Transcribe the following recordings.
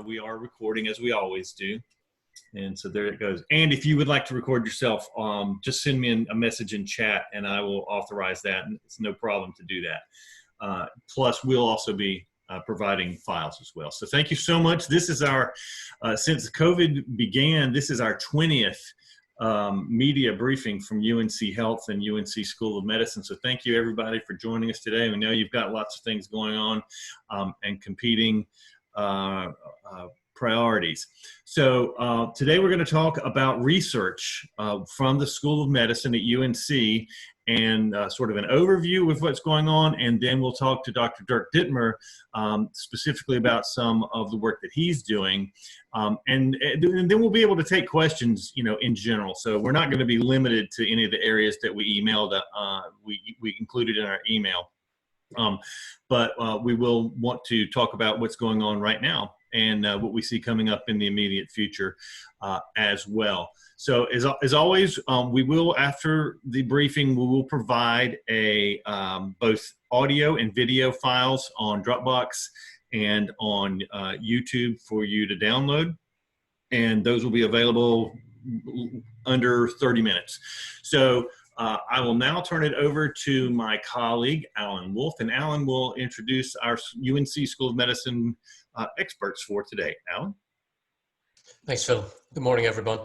we are recording as we always do. And so there it goes. And if you would like to record yourself, just send me a message in chat and I will authorize that. And it's no problem to do that. Plus, we'll also be providing files as well. So thank you so much. This is our, since COVID began, this is our 20th media briefing from UNC Health and UNC School of Medicine. So thank you everybody for joining us today. We know you've got lots of things going on and competing priorities. So today we're going to talk about research from the School of Medicine at UNC and sort of an overview of what's going on, and then we'll talk to Dr. Dirk Dittmer specifically about some of the work that he's doing, and then we'll be able to take questions, you know, in general. So we're not going to be limited to any of the areas that we emailed, we included in our email, but we will want to talk about what's going on right now and what we see coming up in the immediate future as well. So as always, we will, after the briefing, we will provide both audio and video files on Dropbox and on YouTube for you to download. And those will be available under 30 minutes. So I will now turn it over to my colleague, Alan Wolf, and Alan will introduce our UNC School of Medicine experts for today. Alan? Thanks, Phil. Good morning, everyone.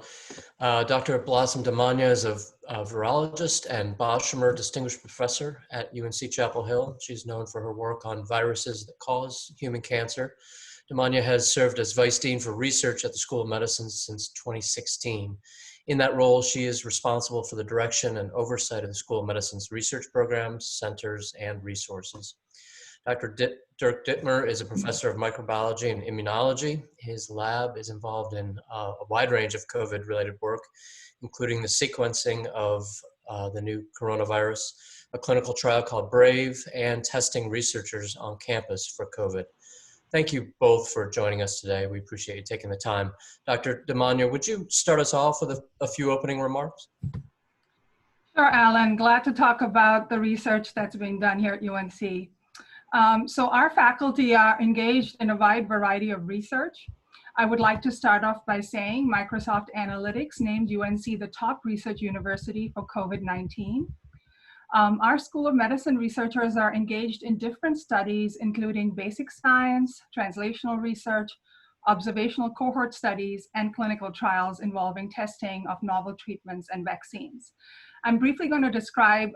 Dr. Blossom Damania is a virologist and Boshamer Distinguished Professor at UNC-Chapel Hill. She's known for her work on viruses that cause human cancer. Damania has served as Vice Dean for Research at the School of Medicine since 2016. In that role, she is responsible for the direction and oversight of the School of Medicine's research programs, centers, and resources. Dr. Dirk Dittmer is a professor of microbiology and immunology. His lab is involved in a wide range of COVID-related work, including the sequencing of the new coronavirus, a clinical trial called BRAVE, and testing researchers on campus for COVID. Thank you both for joining us today. We appreciate you taking the time. Dr. Damania, would you start us off with a few opening remarks? Sure, Alan. Glad to talk about the research that's being done here at UNC. So our faculty are engaged in a wide variety of research. I would like to start off by saying Microsoft Analytics named UNC the top research university for COVID-19. Our School of Medicine researchers are engaged in different studies, including basic science, translational research, observational cohort studies, and clinical trials involving testing of novel treatments and vaccines. I'm briefly going to describe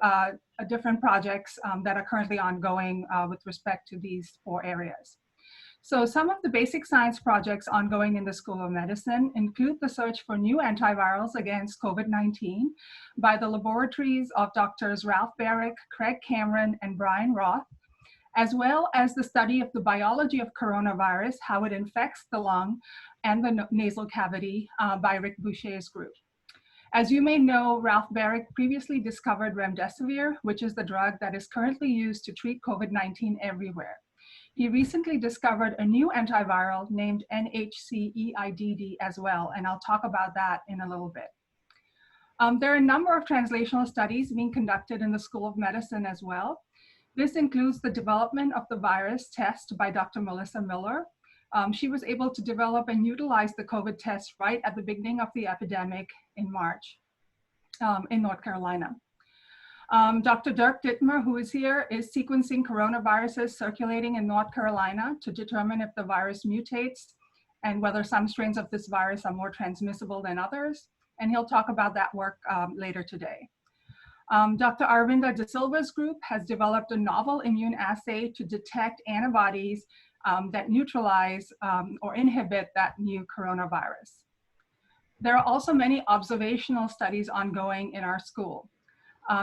different projects that are currently ongoing with respect to these 4 areas. So some of the basic science projects ongoing in the School of Medicine include the search for new antivirals against COVID-19 by the laboratories of Drs. Ralph Barrick, Craig Cameron, and Brian Roth, as well as the study of the biology of coronavirus, how it infects the lung and the nasal cavity by Rick Boucher's group. As you may know, Ralph Barrick previously discovered remdesivir, which is the drug that is currently used to treat COVID-19 everywhere. He recently discovered a new antiviral named NHCEIDD as well, and I'll talk about that in a little bit. There are a number of translational studies being conducted in the School of Medicine as well. This includes the development of the virus test by Dr. Melissa Miller. She was able to develop and utilize the COVID test right at the beginning of the epidemic in March in North Carolina. Dr. Dirk Dittmer, who is here, is sequencing coronaviruses circulating in North Carolina to determine if the virus mutates and whether some strains of this virus are more transmissible than others. And he'll talk about that work later today. Dr. Arvinda De Silva's group has developed a novel immune assay to detect antibodies that neutralize or inhibit that new coronavirus. There are also many observational studies ongoing in our school.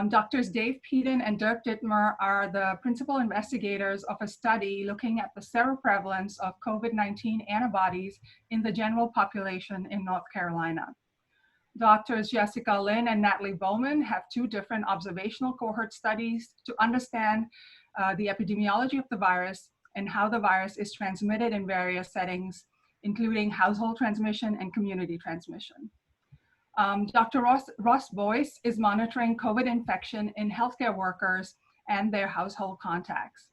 Drs. Dave Peden and Dirk Dittmer are the principal investigators of a study looking at the seroprevalence of COVID-19 antibodies in the general population in North Carolina. Drs. Jessica Lin and Natalie Bowman have 2 different observational cohort studies to understand the epidemiology of the virus and how the virus is transmitted in various settings, including household transmission and community transmission. Dr. Ross Boyce is monitoring COVID infection in healthcare workers and their household contacts.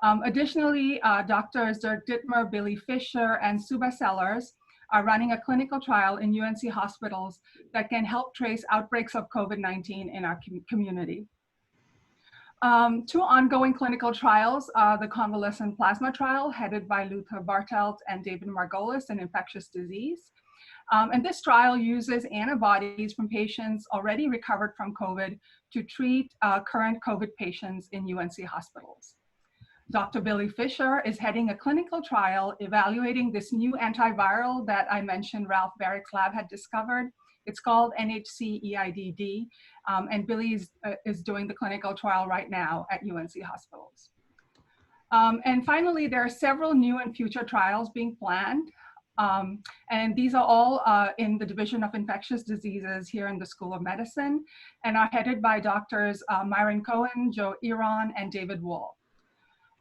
Additionally, Doctors Dirk Dittmer, Billy Fisher, and Suba Sellers are running a clinical trial in UNC hospitals that can help trace outbreaks of COVID-19 in our community. Two ongoing clinical trials are the convalescent plasma trial headed by Luther Bartelt and David Margolis in infectious disease. And this trial uses antibodies from patients already recovered from COVID to treat current COVID patients in UNC hospitals. Dr. Billy Fisher is heading a clinical trial evaluating this new antiviral that I mentioned Ralph Barrick's lab had discovered. It's called NHC-EIDD, and Billy is doing the clinical trial right now at UNC hospitals. And finally, there are several new and future trials being planned. And these are all in the Division of Infectious Diseases here in the School of Medicine and are headed by Doctors Myron Cohen, Joe Iran, and David Wool.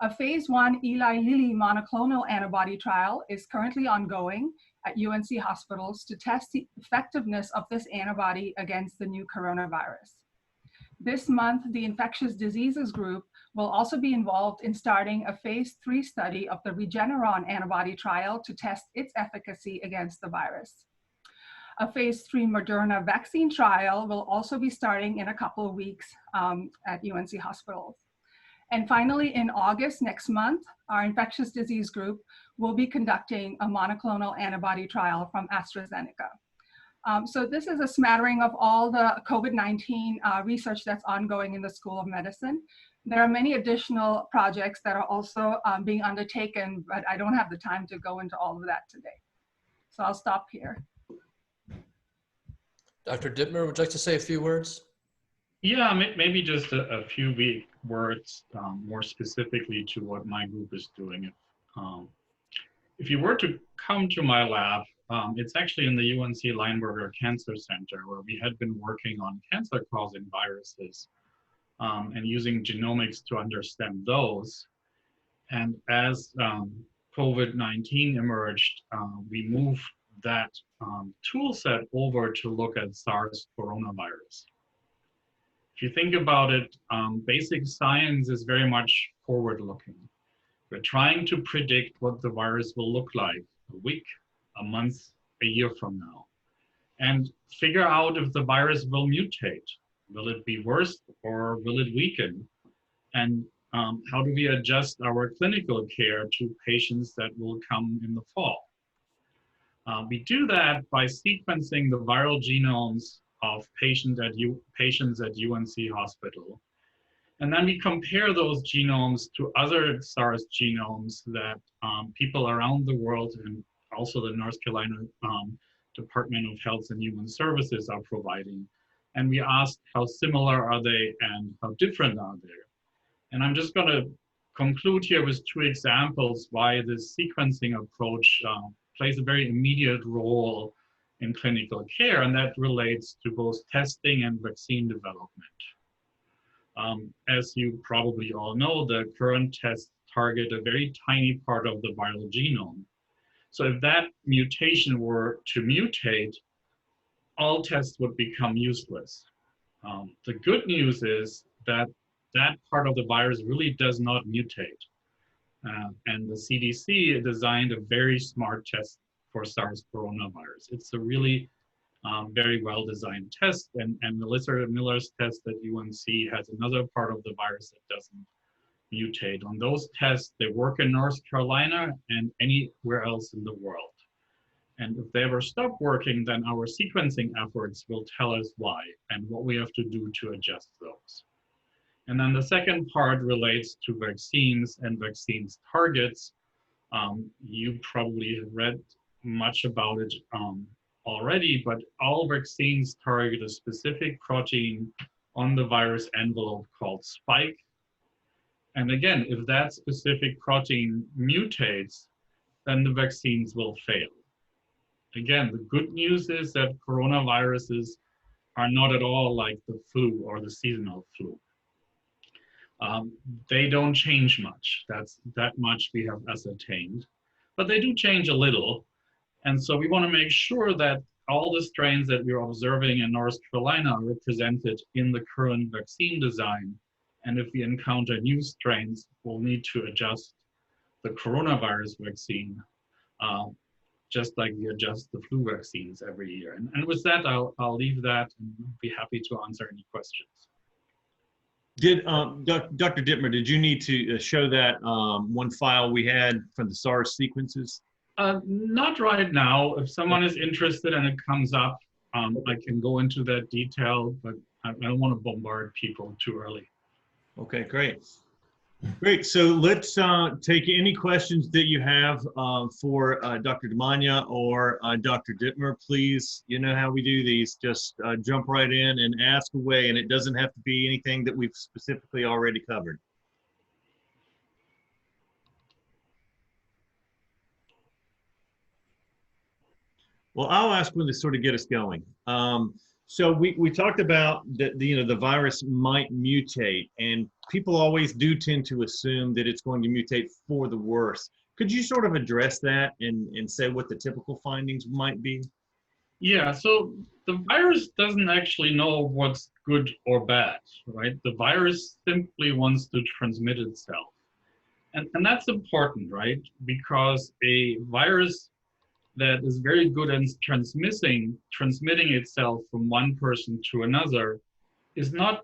A phase 1 Eli Lilly monoclonal antibody trial is currently ongoing at UNC hospitals to test the effectiveness of this antibody against the new coronavirus. This month, the infectious diseases group will also be involved in starting a phase 3 study of the Regeneron antibody trial to test its efficacy against the virus. A phase 3 Moderna vaccine trial will also be starting in a couple of weeks at UNC hospitals. And finally, in August next month, our infectious disease group will be conducting a monoclonal antibody trial from AstraZeneca. So this is a smattering of all the COVID-19 research that's ongoing in the School of Medicine. There are many additional projects that are also being undertaken, but I don't have the time to go into all of that today. So I'll stop here. Dr. Ditmer, would you like to say a few words? Yeah, maybe just a few words more specifically to what my group is doing. If you were to come to my lab, it's actually in the UNC Lineberger Cancer Center, where we had been working on cancer-causing viruses and using genomics to understand those. And as COVID-19 emerged, we moved that tool set over to look at SARS coronavirus. If you think about it, basic science is very much forward-looking. We're trying to predict what the virus will look like a week, a month, a year from now, and figure out if the virus will mutate. Will it be worse or will it weaken? And how do we adjust our clinical care to patients that will come in the fall? We do that by sequencing the viral genomes of patients at UNC Hospital. And then we compare those genomes to other SARS genomes that people around the world and also the North Carolina Department of Health and Human Services are providing. And we ask how similar are they and how different are they? And I'm just going to conclude here with two examples why this sequencing approach plays a very immediate role in clinical care, and that relates to both testing and vaccine development. As you probably all know, the current tests target a very tiny part of the viral genome. So if that mutation were to mutate, all tests would become useless. The good news is that that part of the virus really does not mutate. And the CDC designed a very smart test for SARS coronavirus. It's a really very well-designed test, and Melissa Miller's test at UNC has another part of the virus that doesn't mutate. On those tests, they work in North Carolina and anywhere else in the world. And if they ever stop working, then our sequencing efforts will tell us why and what we have to do to adjust those. And then the second part relates to vaccines and vaccines targets. You probably have read much about it already, but all vaccines target a specific protein on the virus envelope called spike. And again, if that specific protein mutates, then the vaccines will fail. Again, the good news is that coronaviruses are not at all like the flu or the seasonal flu. They don't change much. That much we have ascertained, but they do change a little. And so we want to make sure that all the strains that we're observing in North Carolina are represented in the current vaccine design And if we encounter new strains, we'll need to adjust the coronavirus vaccine, just like we adjust the flu vaccines every year. And with that, I'll leave that and be happy to answer any questions. Did Dr. Ditmer, did you need to show that one file we had from the SARS sequences? Not right now. If someone is interested and it comes up, I can go into that detail, but I don't want to bombard people too early. Okay, great. Great. So let's take any questions that you have for Dr. Damania or Dr. Ditmer. Please, you know how we do these. Just jump right in and ask away, and it doesn't have to be anything that we've specifically already covered. Well, I'll ask one to sort of get us going. So we talked about that the virus might mutate, and people always do tend to assume that it's going to mutate for the worse. Could you sort of address that and say what the typical findings might be? Yeah, so the virus doesn't actually know what's good or bad, right? The virus simply wants to transmit itself. And that's important, right? Because a virus that is very good at transmitting itself from one person to another is not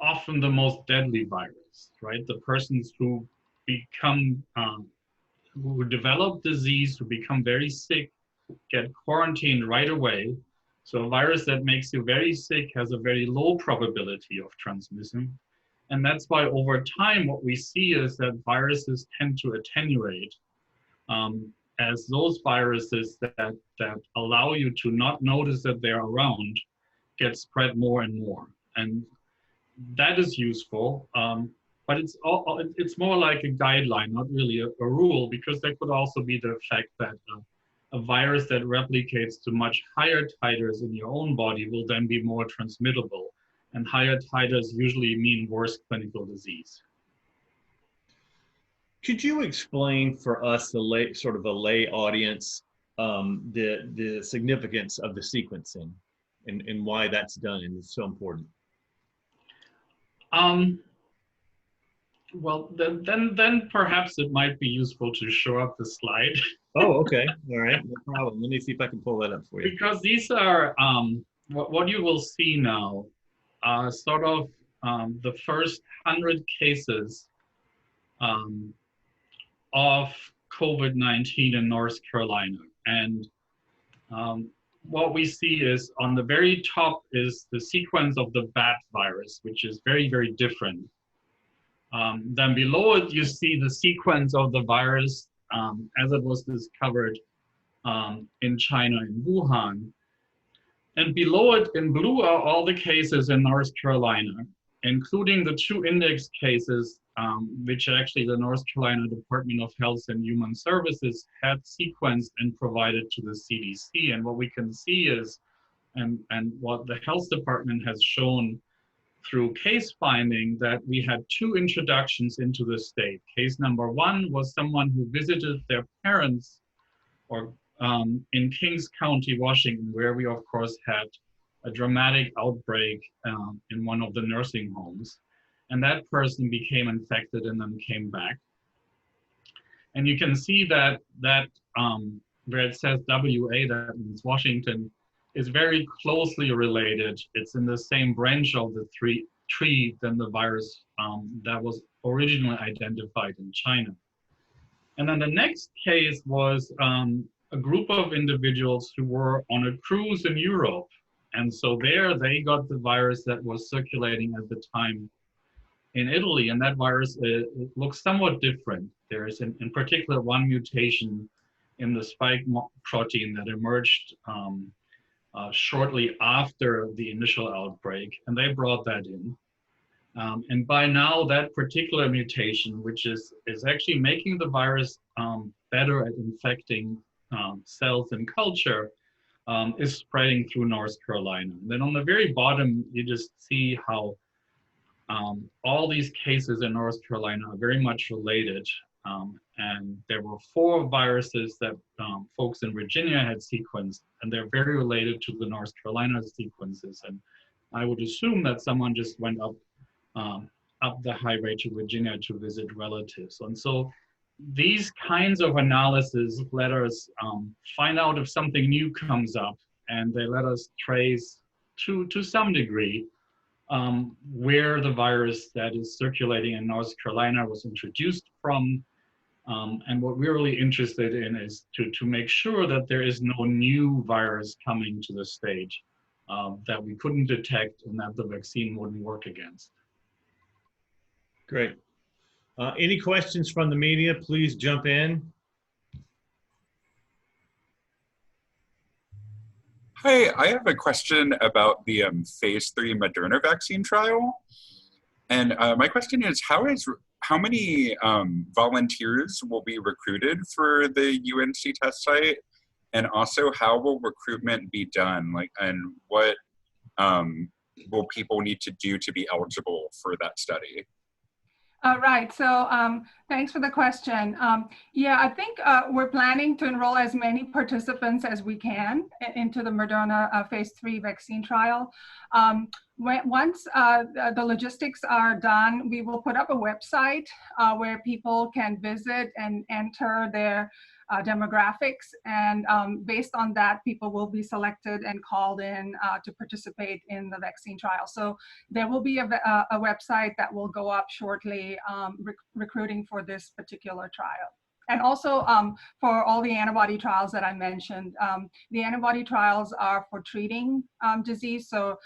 often the most deadly virus, right? The persons who become, who develop disease, who become very sick, get quarantined right away. So a virus that makes you very sick has a very low probability of transmission. And that's why over time, what we see is that viruses tend to attenuate as those viruses that allow you to not notice that they're around get spread more and more. And that is useful, but it's more like a guideline, not really a rule, because there could also be the effect that a virus that replicates to much higher titers in your own body will then be more transmittable. And higher titers usually mean worse clinical disease. Could you explain for us, the lay audience, the significance of the sequencing and why that's done and it's so important? Well, then perhaps it might be useful to show up the slide. Oh, okay. All right, no problem. Let me see if I can pull that up for you. Because these are, what you will see now are sort of the first 100 cases of COVID-19 in North Carolina. And what we see is on the very top is the sequence of the bat virus, which is very, very different. Then below it, you see the sequence of the virus as it was discovered in China, in Wuhan. And below it in blue are all the cases in North Carolina, including the 2 index cases, which actually the North Carolina Department of Health and Human Services had sequenced and provided to the CDC. And what we can see is, and what the health department has shown through case finding, that we had 2 introductions into the state. Case number 1 was someone who visited their parents or in Kings County, Washington, where we of course had a dramatic outbreak in one of the nursing homes. And that person became infected and then came back. And you can see that where it says WA, that means Washington, is very closely related. It's in the same branch of the tree than the virus that was originally identified in China. And then the next case was a group of individuals who were on a cruise in Europe. And so there they got the virus that was circulating at the time in Italy. And that virus it looks somewhat different. There is in particular one mutation in the spike protein that emerged shortly after the initial outbreak, and they brought that in. And by now, that particular mutation, which is actually making the virus better at infecting cells and culture, is spreading through North Carolina. And then on the very bottom, you just see how all these cases in North Carolina are very much related. And there were 4 viruses that folks in Virginia had sequenced, and they're very related to the North Carolina sequences. And I would assume that someone just went up up the highway to Virginia to visit relatives. And so these kinds of analysis let us find out if something new comes up, and they let us trace to some degree where the virus that is circulating in North Carolina was introduced from. And what we're really interested in is to make sure that there is no new virus coming to the stage that we couldn't detect and that the vaccine wouldn't work against. Great. Any questions from the media? Please jump in. Hi, I have a question about the phase 3 Moderna vaccine trial. And my question is, how many volunteers will be recruited for the UNC test site? And also, how will recruitment be done? And what will people need to do to be eligible for that study? Right, so thanks for the question. Yeah, I think we're planning to enroll as many participants as we can into the Moderna phase 3 vaccine trial. Once the logistics are done, we will put up a website where people can visit and enter their demographics, and based on that, people will be selected and called in to participate in the vaccine trial. So there will be a website that will go up shortly, recruiting for this particular trial. And also for all the antibody trials that I mentioned, the antibody trials are for treating disease. So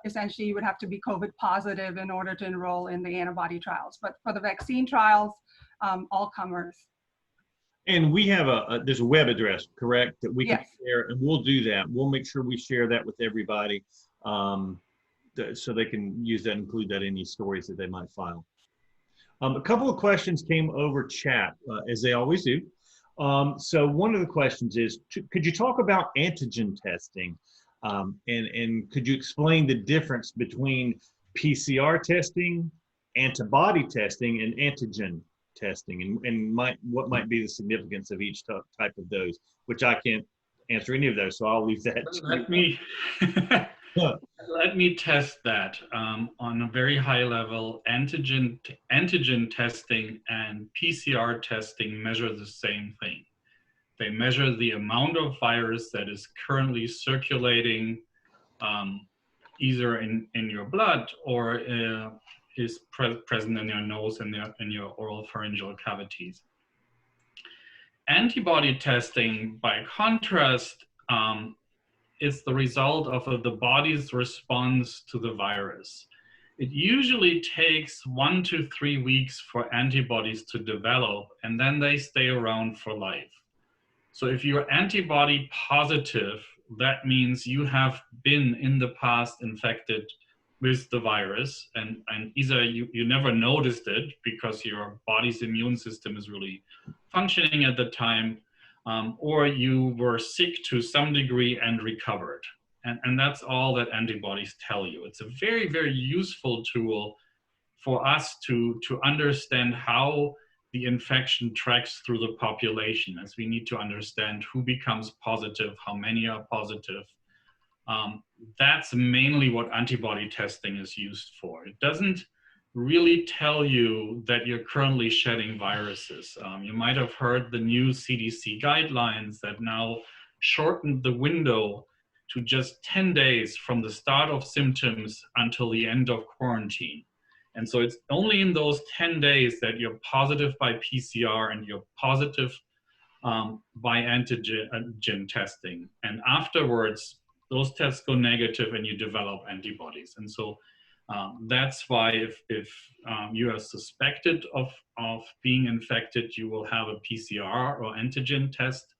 essentially you would have to be COVID positive in order to enroll in the antibody trials. But for the vaccine trials, all comers. And we have there's a web address, correct, that we can Yes. share, and we'll do that. We'll make sure we share that with everybody so they can use that, include that in any stories that they might file. A couple of questions came over chat, as they always do. So one of the questions is, could you talk about antigen testing? And could you explain the difference between PCR testing, antibody testing, and antigen testing, and what might be the significance of each type of those, which I can't answer any of those, so I'll leave that to Let me test that on a very high level. Antigen testing and PCR testing measure the same thing. They measure the amount of virus that is currently circulating either in your blood or is present in your nose and in your oral pharyngeal cavities. Antibody testing, by contrast, is the result of the body's response to the virus. It usually takes 1 to 3 weeks for antibodies to develop, and then they stay around for life. So if you're antibody positive, that means you have been in the past infected with the virus, and either you never noticed it because your body's immune system is really functioning at the time, or you were sick to some degree and recovered. And that's all that antibodies tell you. It's a very, very useful tool for us to understand how the infection tracks through the population, as we need to understand who becomes positive, how many are positive. That's mainly what antibody testing is used for. It doesn't really tell you that you're currently shedding viruses. You might have heard the new CDC guidelines that now shortened the window to just 10 days from the start of symptoms until the end of quarantine. And so it's only in those 10 days that you're positive by PCR and you're positive by antigen testing. And afterwards, those tests go negative and you develop antibodies. And so that's why if you are suspected of being infected, you will have a PCR or antigen test.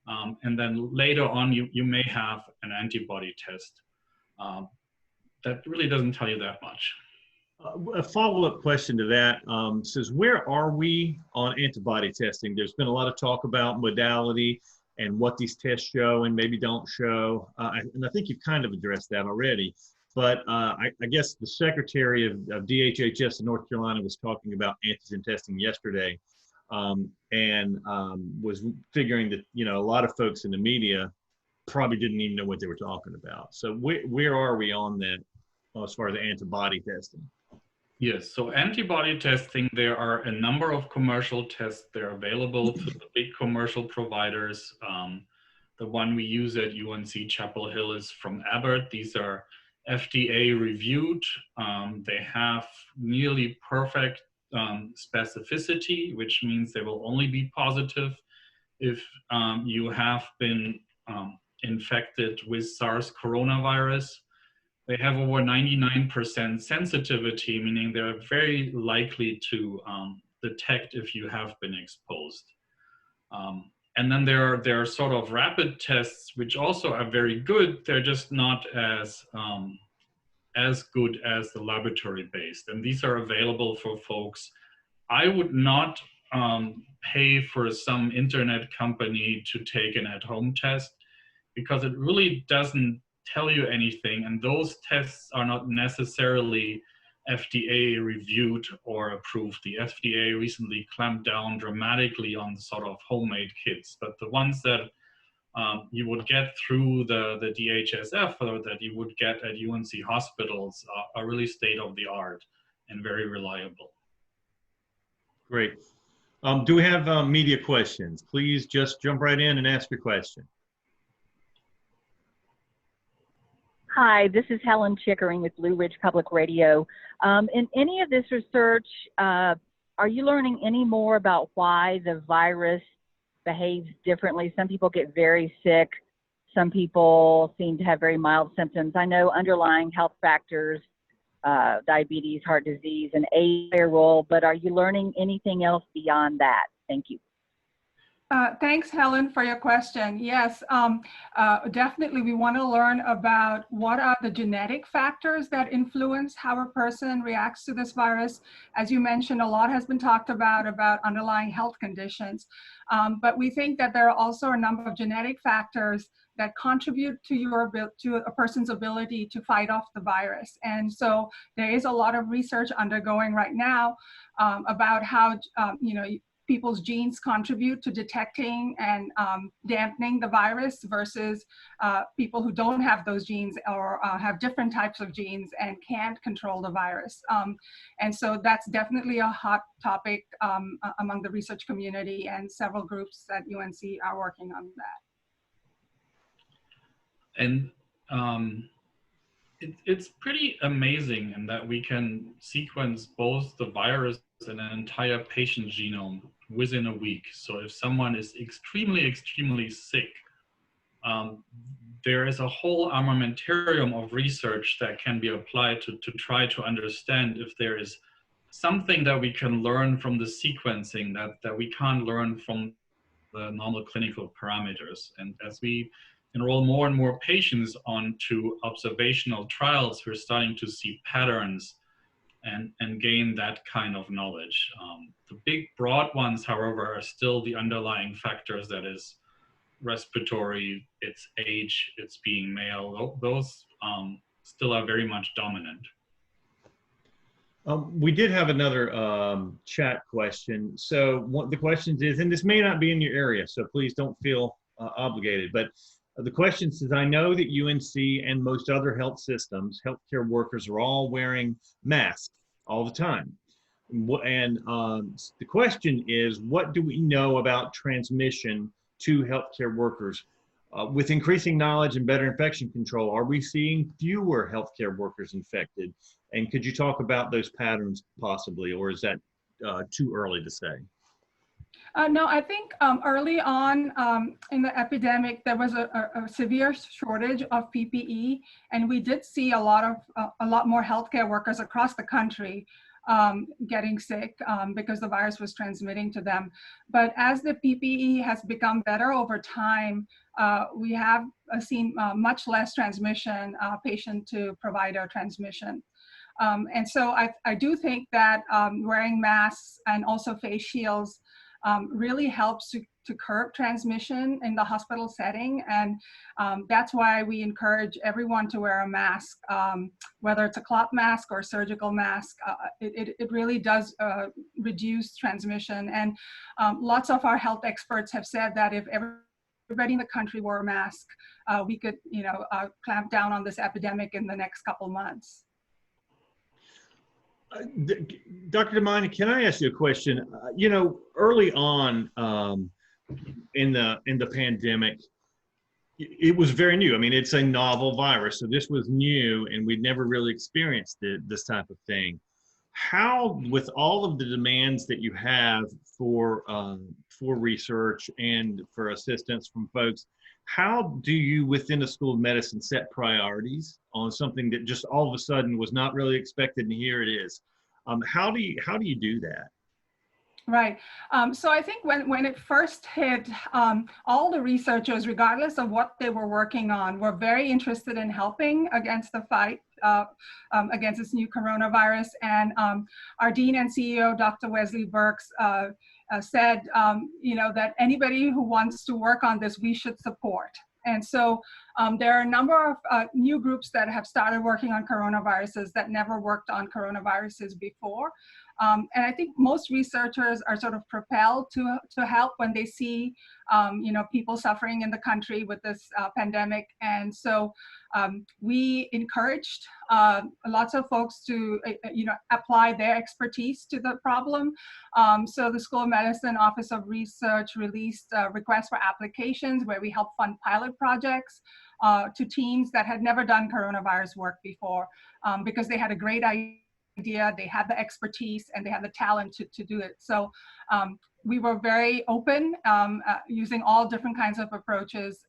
And then later on, you may have an antibody test. That really doesn't tell you that much. A follow-up question to that says, where are we on antibody testing? There's been a lot of talk about modality and what these tests show and maybe don't show. And I think you've kind of addressed that already. But I guess the secretary of DHHS in North Carolina was talking about antigen testing yesterday, and was figuring that, you know, a lot of folks in the media probably didn't even know what they were talking about. So where are we on that as far as antibody testing? Yes, so antibody testing, there are a number of commercial tests. They're available through the big commercial providers. The one we use at UNC-Chapel Hill is from Abbott. These are FDA reviewed. They have nearly perfect specificity, which means they will only be positive if you have been infected with SARS coronavirus. They have over 99% sensitivity, meaning they're very likely to detect if you have been exposed. And then there are sort of rapid tests, which also are very good. They're just not as good as the laboratory-based. And these are available for folks. I would not pay for some internet company to take an at-home test, because it really doesn't tell you anything, and those tests are not necessarily FDA reviewed or approved. The FDA recently clamped down dramatically on sort of homemade kits, but the ones that you would get through the DHSF or that you would get at UNC hospitals are really state of the art and very reliable. Great. Do we have media questions? Please just jump right in and ask your question. Hi, this is Helen Chickering with Blue Ridge Public Radio. In any of this research, are you learning any more about why the virus behaves differently? Some people get very sick. Some people seem to have very mild symptoms. I know underlying health factors, diabetes, heart disease, and age play a role, but are you learning anything else beyond that? Thank you. Thanks, Helen, for your question. Yes, definitely we want to learn about what are the genetic factors that influence how a person reacts to this virus. As you mentioned, a lot has been talked about underlying health conditions, but we think that there are also a number of genetic factors that contribute to a person's ability to fight off the virus. And so there is a lot of research undergoing right now about how, people's genes contribute to detecting and dampening the virus versus people who don't have those genes or have different types of genes and can't control the virus. And so that's definitely a hot topic among the research community, and several groups at UNC are working on that. And it's pretty amazing in that we can sequence both the virus and an entire patient genome within a week. So if someone is extremely, extremely sick, there is a whole armamentarium of research that can be applied to try to understand if there is something that we can learn from the sequencing that we can't learn from the normal clinical parameters. And as we enroll more and more patients onto observational trials, we're starting to see patterns and gain that kind of knowledge. The big broad ones, however, are still the underlying factors, that is respiratory, it's age, it's being male. Those still are very much dominant. We did have another chat question. So one, the question is, and this may not be in your area, so please don't feel obligated, but the question says, I know that UNC and most other health systems, healthcare workers are all wearing masks all the time. And the question is, what do we know about transmission to healthcare workers? With increasing knowledge and better infection control, are we seeing fewer healthcare workers infected? And could you talk about those patterns possibly, or is that too early to say? No, I think early on in the epidemic, there was a severe shortage of PPE, and we did see a lot more healthcare workers across the country getting sick because the virus was transmitting to them. But as the PPE has become better over time, we have seen much less transmission, patient to provider transmission. And so I do think that wearing masks and also face shields really helps to curb transmission in the hospital setting. And that's why we encourage everyone to wear a mask, whether it's a cloth mask or a surgical mask. It really does reduce transmission. And lots of our health experts have said that if everybody in the country wore a mask, we could clamp down on this epidemic in the next couple months. Dr. Damania, can I ask you a question? You know, early on in the pandemic, it was very new. I mean, it's a novel virus, so this was new, and we'd never really experienced this type of thing. How, with all of the demands that you have for research and for assistance from folks, how do you, within the School of Medicine, set priorities on something that just all of a sudden was not really expected, and here it is? How do you do that? Right. So I think when it first hit, all the researchers, regardless of what they were working on, were very interested in helping against the fight against this new coronavirus. And our Dean and CEO, Dr. Wesley Burks, said, you know, that anybody who wants to work on this, we should support. And so there are a number of new groups that have started working on coronaviruses that never worked on coronaviruses before. And I think most researchers are sort of propelled to help when they see, you know, people suffering in the country with this pandemic. And so we encouraged lots of folks to, you know, apply their expertise to the problem. So the School of Medicine Office of Research released requests for applications where we help fund pilot projects to teams that had never done coronavirus work before because they had a great idea, they had the expertise, and they had the talent to do it. So we were very open, using all different kinds of approaches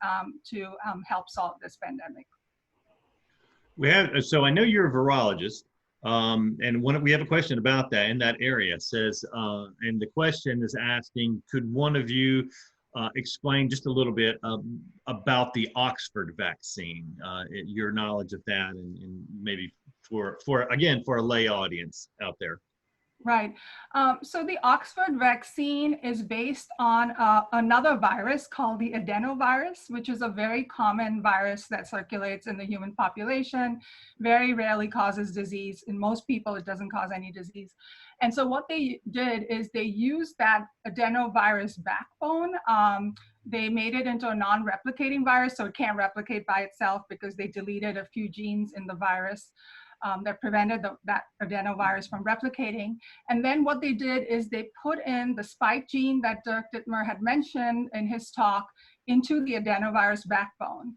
to help solve this pandemic. So I know you're a virologist, and we have a question about that in that area. It says, and the question is asking, could one of you explain just a little bit about the Oxford vaccine, your knowledge of that, and maybe for a lay audience out there. Right. So the Oxford vaccine is based on another virus called the adenovirus, which is a very common virus that circulates in the human population, very rarely causes disease. In most people, it doesn't cause any disease. And so what they did is they used that adenovirus backbone. They made it into a non-replicating virus, so it can't replicate by itself because they deleted a few genes in the virus. That prevented that adenovirus from replicating. And then what they did is they put in the spike gene that Dirk Dittmer had mentioned in his talk into the adenovirus backbone.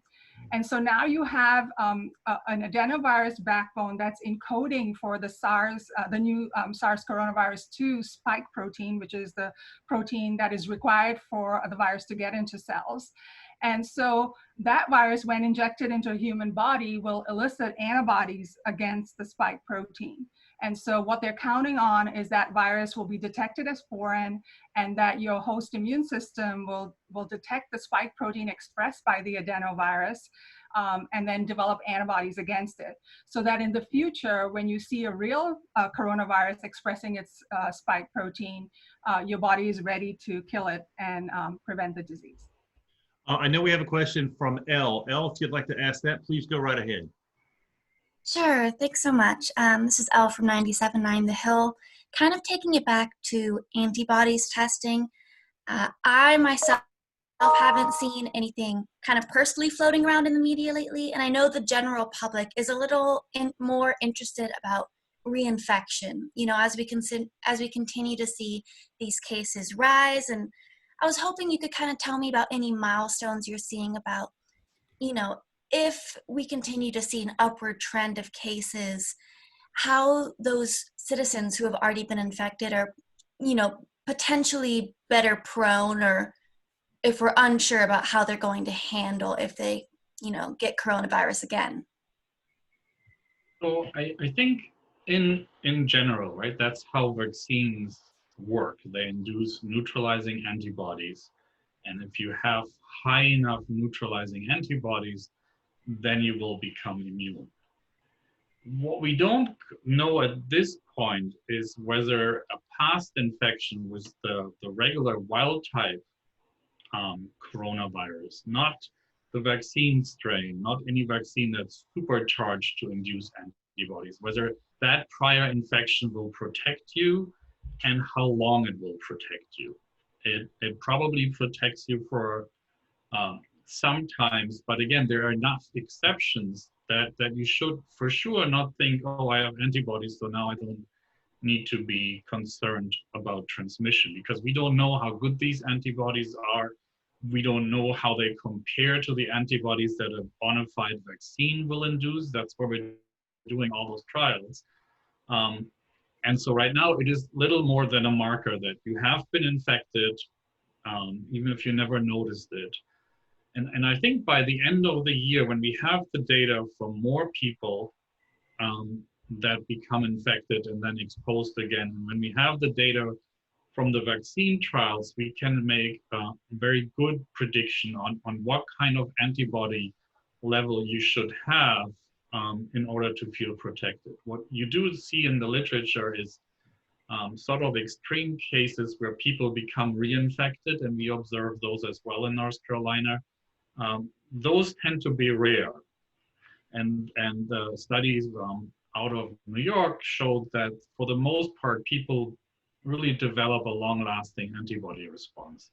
And so now you have an adenovirus backbone that's encoding for the SARS, the new SARS coronavirus 2 spike protein, which is the protein that is required for the virus to get into cells. And so that virus, when injected into a human body, will elicit antibodies against the spike protein. And so what they're counting on is that virus will be detected as foreign, and that your host immune system will detect the spike protein expressed by the adenovirus, and then develop antibodies against it. So that in the future, when you see a real coronavirus expressing its spike protein, your body is ready to kill it and prevent the disease. I know we have a question from Elle. Elle, if you'd like to ask that, please go right ahead. Sure, thanks so much. This is Elle from 97.9 The Hill. Kind of taking it back to antibodies testing. I myself haven't seen anything kind of personally floating around in the media lately, and I know the general public is a little more interested about reinfection, you know, as we continue to see these cases rise. And I was hoping you could kind of tell me about any milestones you're seeing about, you know, if we continue to see an upward trend of cases, how those citizens who have already been infected are, you know, potentially better prone, or if we're unsure about how they're going to handle if they, you know, get coronavirus again. So I think in general, right, that's how vaccines work. They induce neutralizing antibodies. And if you have high enough neutralizing antibodies, then you will become immune. What we don't know at this point is whether a past infection with the regular wild type coronavirus, not the vaccine strain, not any vaccine that's supercharged to induce antibodies, whether that prior infection will protect you and how long it will protect you. It probably protects you for sometimes, but again, there are enough exceptions that you should for sure not think, oh, I have antibodies, so now I don't need to be concerned about transmission, because we don't know how good these antibodies are. We don't know how they compare to the antibodies that a bona fide vaccine will induce. That's where we're doing all those trials. And so right now it is little more than a marker that you have been infected, even if you never noticed it. And I think by the end of the year, when we have the data from more people that become infected and then exposed again, when we have the data from the vaccine trials, we can make a very good prediction on what kind of antibody level you should have in order to feel protected. What you do see in the literature is sort of extreme cases where people become reinfected, and we observe those as well in North Carolina. Those tend to be rare. And studies out of New York showed that for the most part, people really develop a long-lasting antibody response.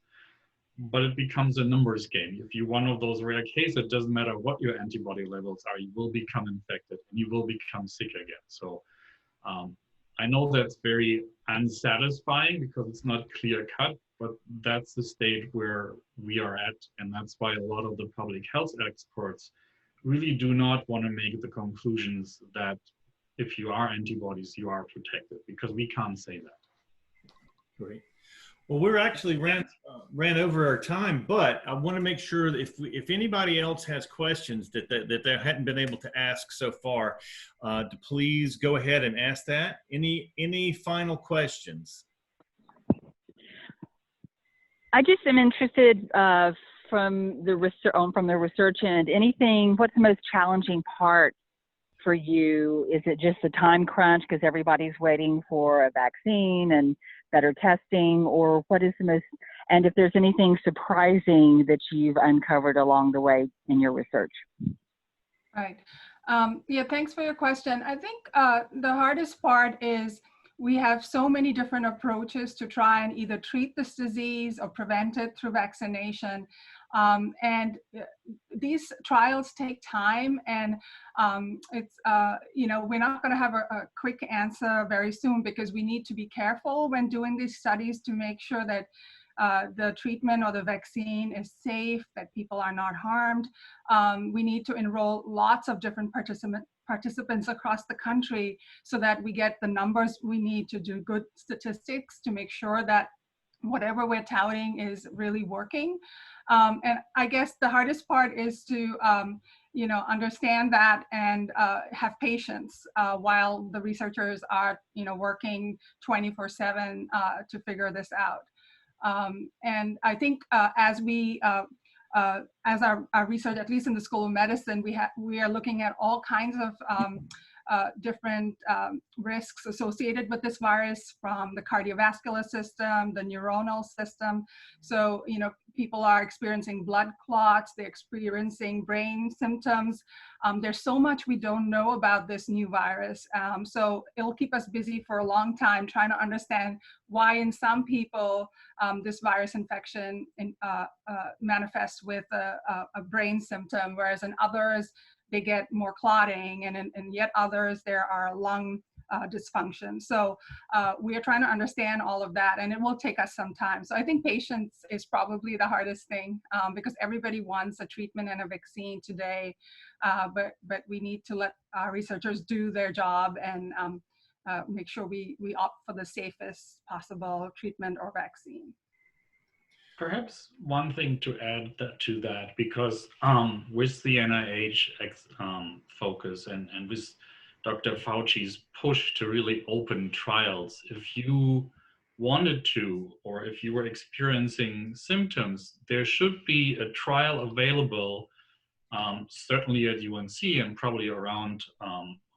But it becomes a numbers game. If you're one of those rare cases, it doesn't matter what your antibody levels are, you will become infected and you will become sick again. So I know that's very unsatisfying because it's not clear cut, but that's the state where we are at. And that's why a lot of the public health experts really do not want to make the conclusions that if you are antibodies, you are protected, because we can't say that. Great. Well, we're actually ran over our time, but I want to make sure that if anybody else has questions that they hadn't been able to ask so far, to please go ahead and ask that. Any final questions? I just am interested from the research end. What's the most challenging part for you? Is it just the time crunch because everybody's waiting for a vaccine and better testing, or what is the most, and if there's anything surprising that you've uncovered along the way in your research? Right. Yeah, thanks for your question. I think the hardest part is we have so many different approaches to try and either treat this disease or prevent it through vaccination. And these trials take time, and it's, we're not going to have a quick answer very soon, because we need to be careful when doing these studies to make sure that the treatment or the vaccine is safe, that people are not harmed. We need to enroll lots of different participants across the country so that we get the numbers we need to do good statistics to make sure that whatever we're touting is really working. And I guess the hardest part is to, understand that and have patience while the researchers are, working 24/7 to figure this out. And I think as our research, at least in the School of Medicine, we are looking at all kinds of different risks associated with this virus, from the cardiovascular system, the neuronal system. So, people are experiencing blood clots, they're experiencing brain symptoms. There's so much we don't know about this new virus. So it'll keep us busy for a long time trying to understand why in some people this virus infection manifests with a brain symptom, whereas in others, they get more clotting, and yet others, there are lung dysfunction. So we are trying to understand all of that, and it will take us some time. So I think patience is probably the hardest thing, because everybody wants a treatment and a vaccine today, but we need to let our researchers do their job and make sure we opt for the safest possible treatment or vaccine. Perhaps one thing to add to that, because with the NIH focus and with Dr. Fauci's push to really open trials, if you wanted to, or if you were experiencing symptoms, there should be a trial available, certainly at UNC and probably around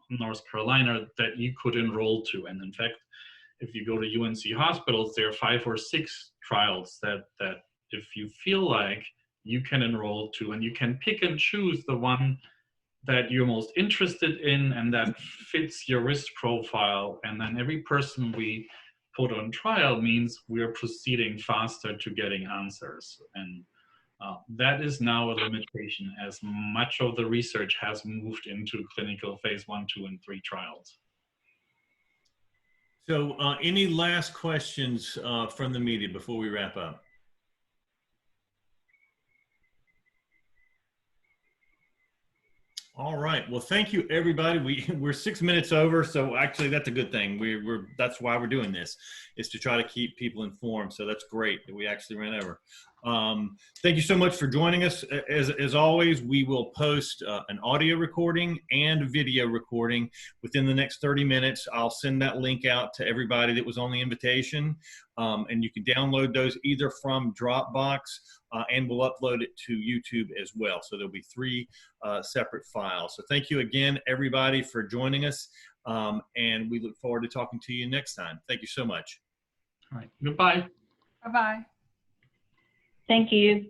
North Carolina, that you could enroll to. And in fact, if you go to UNC hospitals, there are 5 or 6 trials that if you feel like, you can enroll to, and you can pick and choose the one that you're most interested in and that fits your risk profile. And then every person we put on trial means we're proceeding faster to getting answers. And that is now a limitation, as much of the research has moved into clinical phase 1, 2, and 3 trials. So any last questions from the media before we wrap up? All right. Well, thank you, everybody. We're 6 minutes over, so actually that's a good thing. That's why we're doing this, is to try to keep people informed. So that's great that we actually ran over. Thank you so much for joining us. As always, we will post an audio recording and a video recording within the next 30 minutes. I'll send that link out to everybody that was on the invitation, and you can download those either from Dropbox and we'll upload it to YouTube as well. So there'll be 3 separate files. So thank you again, everybody, for joining us, and we look forward to talking to you next time. Thank you so much. All right. Goodbye. Bye-bye. Thank you.